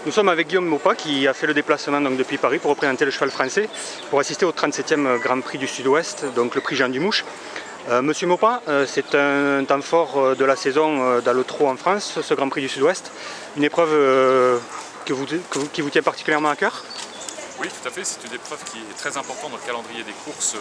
Nous sommes avec Guillaume Maupas qui a fait le déplacement donc, depuis Paris pour représenter le cheval français pour assister au 37e Grand Prix du Sud-Ouest, donc le prix Jean Dumouche. Monsieur Maupas, c'est un temps fort de la saison dans le trot en France, ce Grand Prix du Sud-Ouest. Une épreuve qui vous tient particulièrement à cœur? Oui, tout à fait. C'est une épreuve qui est très importante dans le calendrier des courses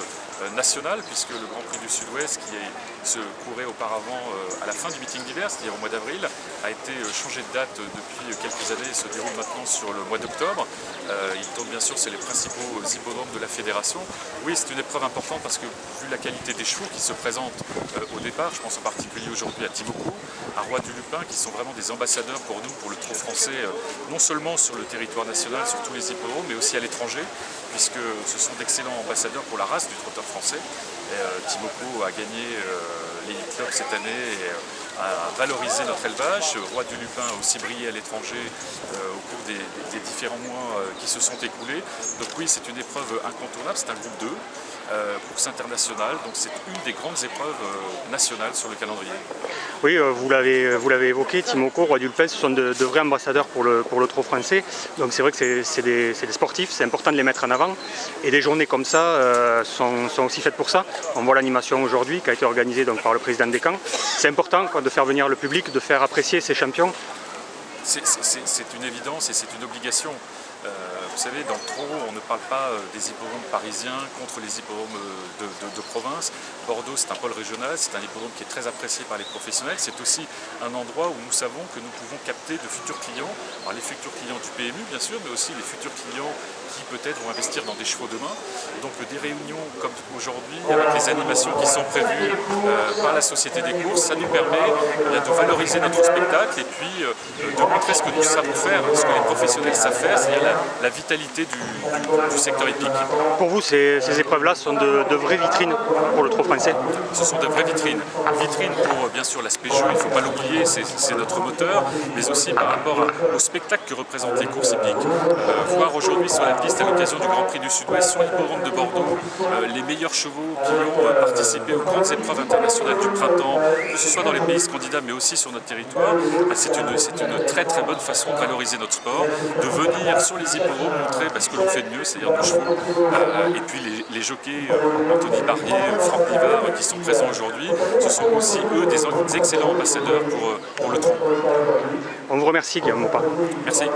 nationales, puisque le Grand Prix du Sud-Ouest, qui se courait auparavant à la fin du meeting d'hiver, c'est-à-dire au mois d'avril, a été changé de date depuis quelques années et se déroule maintenant sur le mois d'octobre. Il tombe bien sûr, c'est les principaux hippodromes de la fédération. Oui, c'est une épreuve importante parce que, vu la qualité des chevaux qui se présentent au départ, je pense en particulier aujourd'hui à Timoko, à Roi du Lupin, qui sont vraiment des ambassadeurs pour nous, pour le trot français, non seulement sur le territoire national, sur tous les hippodromes, mais aussi à l'étranger, puisque ce sont d'excellents ambassadeurs pour la race du trotteur français. Timoko a gagné l'Elite Club cette année et a valorisé notre élevage. Roi du Lupin a aussi brillé à l'étranger au cours des différents mois qui se sont écoulés. Donc oui, c'est une épreuve incontournable, c'est un groupe 2. Course internationale, donc c'est une des grandes épreuves nationales sur le calendrier. Oui, vous l'avez évoqué, Timoko, Roi du Lupin, ce sont de vrais ambassadeurs pour le trot français. Donc c'est vrai que c'est des sportifs, c'est important de les mettre en avant. Et des journées comme ça sont aussi faites pour ça. On voit l'animation aujourd'hui qui a été organisée donc, par le président des camps. C'est important de faire venir le public, de faire apprécier ces champions. C'est une évidence et c'est une obligation. Vous savez, dans le trot, on ne parle pas des hippodromes parisiens contre les hippodromes de province. Bordeaux, c'est un pôle régional, c'est un hippodrome qui est très apprécié par les professionnels. C'est aussi un endroit où nous savons que nous pouvons capter de futurs clients. Alors, les futurs clients du PMU, bien sûr, mais aussi les futurs clients qui peut-être vont investir dans des chevaux demain. Donc des réunions comme aujourd'hui, avec les animations qui sont prévues par la Société des courses, ça nous permet de valoriser notre spectacle et puis de montrer ce que nous savons faire, ce que les professionnels savent faire, c'est-à-dire la vitalité du secteur hippique. Pour vous, ces épreuves-là sont de vraies vitrines pour le trot français? Ce sont de vraies vitrines. Vitrines pour bien sûr l'aspect jeu, il ne faut pas l'oublier, c'est notre moteur, mais aussi par rapport au spectacle que représentent les courses hippiques. Voir aujourd'hui sur la piste à l'occasion du Grand Prix du Sud-Ouest, sur l'hippodrome de Bordeaux, les meilleurs chevaux qui ont participé aux grandes épreuves internationales du printemps, que ce soit dans les pays scandinaves mais aussi sur notre territoire, c'est une très très bonne façon de valoriser notre sport, de venir sur les hippodromes montrer ce que l'on fait de mieux, c'est-à-dire nos chevaux. Et puis les jockeys, Anthony Barrier, Franck Livard, qui sont présents aujourd'hui, ce sont aussi eux des excellents ambassadeurs pour le trot. On vous remercie Guillaume Maupas. Merci.